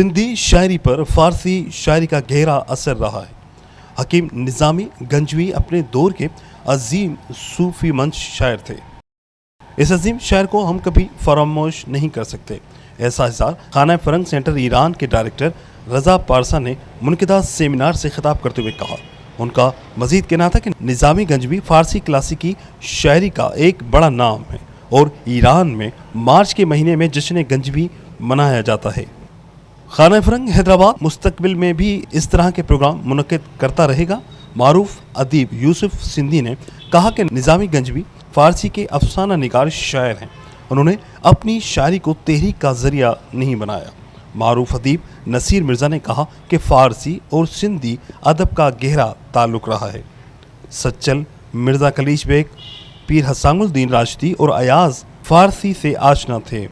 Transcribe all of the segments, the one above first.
سندھی شاعری پر فارسی شاعری کا گہرا اثر رہا ہے۔ حکیم نظامی گنجوی اپنے دور کے عظیم صوفی منش شاعر تھے۔ اس عظیم شاعر کو ہم کبھی فراموش نہیں کر سکتے۔ ایسا اظہار خانہ فرنگ سینٹر ایران کے ڈائریکٹر رضا پارسا نے منعقدہ سیمینار سے خطاب کرتے ہوئے کہا۔ ان کا مزید کہنا تھا کہ نظامی گنجوی فارسی کلاسیکی شاعری کا ایک بڑا نام ہے اور ایران میں مارچ کے مہینے میں جشن گنجوی منایا جاتا ہے۔ خانہ فرنگ حیدرآباد مستقبل میں بھی اس طرح کے پروگرام منعقد کرتا رہے گا۔ معروف ادیب یوسف سندھی نے کہا کہ نظامی گنجوی فارسی کے افسانہ نگار شاعر ہیں۔ انہوں نے اپنی شاعری کو تحریک کا ذریعہ نہیں بنایا۔ معروف ادیب نصیر مرزا نے کہا کہ فارسی اور سندھی ادب کا گہرا تعلق رہا ہے۔ سچل، مرزا کلیچ بیگ، پیر حسام الدین راشدی اور ایاز فارسی سے آشنا تھے۔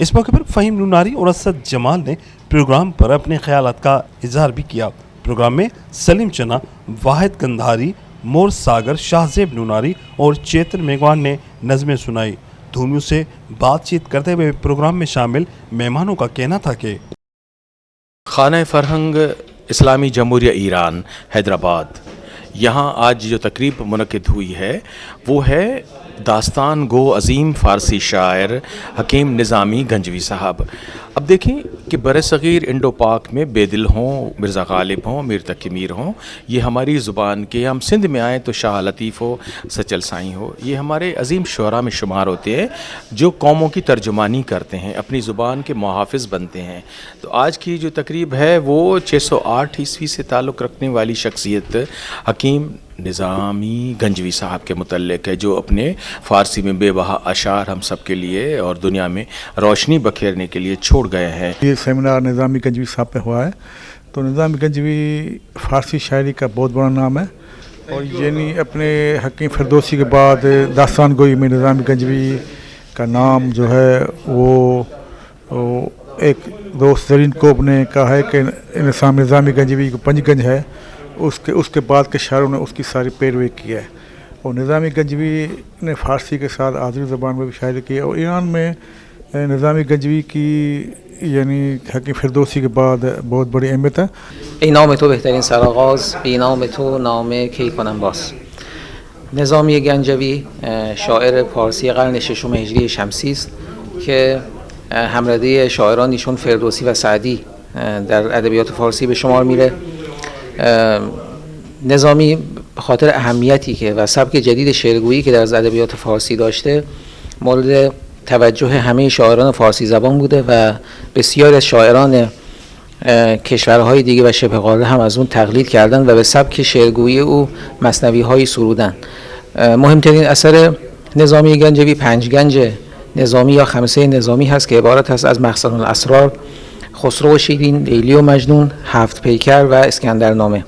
اس موقع پر فہیم نوناری اور اسد جمال نے پروگرام پر اپنے خیالات کا اظہار بھی کیا۔ پروگرام میں سلیم چنا، واحد گندھاری، مور ساگر، شاہ زیب نوناری اور چیتن میگوان نے نظمیں سنائی۔ دھونیوں سے بات چیت کرتے ہوئے پروگرام میں شامل مہمانوں کا کہنا تھا کہ خانہ فرہنگ اسلامی جمہوریہ ایران حیدرآباد، یہاں آج جو تقریب منعقد ہوئی ہے وہ ہے داستان گو عظیم فارسی شاعر حکیم نظامی گنجوی صاحب۔ اب دیکھیں کہ برصغیر انڈو پاک میں بے دل ہوں، مرزا غالب ہوں، میر تقی میر ہوں، یہ ہماری زبان کے، ہم سندھ میں آئیں تو شاہ لطیف ہو، سچل سائیں ہو، یہ ہمارے عظیم شعراء میں شمار ہوتے ہیں جو قوموں کی ترجمانی کرتے ہیں، اپنی زبان کے محافظ بنتے ہیں۔ تو آج کی جو تقریب ہے وہ 608 عیسوی سے تعلق رکھنے والی شخصیت حکیم نظامی گنجوی صاحب کے متعلق ہے، جو اپنے فارسی میں بے بہا اشعار ہم سب کے لیے اور دنیا میں روشنی بکھیرنے کے لیے چھوڑ گئے ہیں۔ یہ سیمینار نظامی گنجوی صاحب پہ ہوا ہے، تو نظامی گنجوی فارسی شاعری کا بہت بڑا نام ہے، اور یعنی اپنے حکیم فردوسی کے بعد داستان گوئی میں نظامی گنجوی کا نام جو ہے وہ ایک دوست زرین کوب نے کہا ہے کہ نظامی گنجوی کو 5 گنج ہے، اس کے بعد کے شاعروں نے اس کی ساری پیروی کی ہے۔ اور نظامی گنجوی نے فارسی کے ساتھ آذری زبان میں بھی شاعری کی ہے، اور ایران میں نظامی گنجوی کی یعنی حکیم فردوسی کے بعد بہت بڑی اہمیت ہے۔ ای نام تو بهترین سرآغاز، بی نام تو نامه کی کنم باز. نظامی گنجوی شاعر فارسی قرن 6 هجری شمسی است که همرده شاعرانی چون فردوسی و سعدی در ادبیات فارسی به شمار میره. نظامی به خاطر اهمیتی که و سبک جدید شعرگویی که در ادبیات فارسی داشته مورد توجه همه شاعران فارسی زبان بوده و بسیاری از شاعران کشورهای دیگه و شبه قاره هم از اون تقلید کردن و به سبک شعرگویی او مثنوی‌هایی سرودن. مهمترین اثر نظامی گنجوی 5 گنج نظامی یا خمسه نظامی هست که عبارت است از مخزن الاسرار، خسرو و شیرین، لیلی و مجنون، 7 پیکر و اسکندرنامه.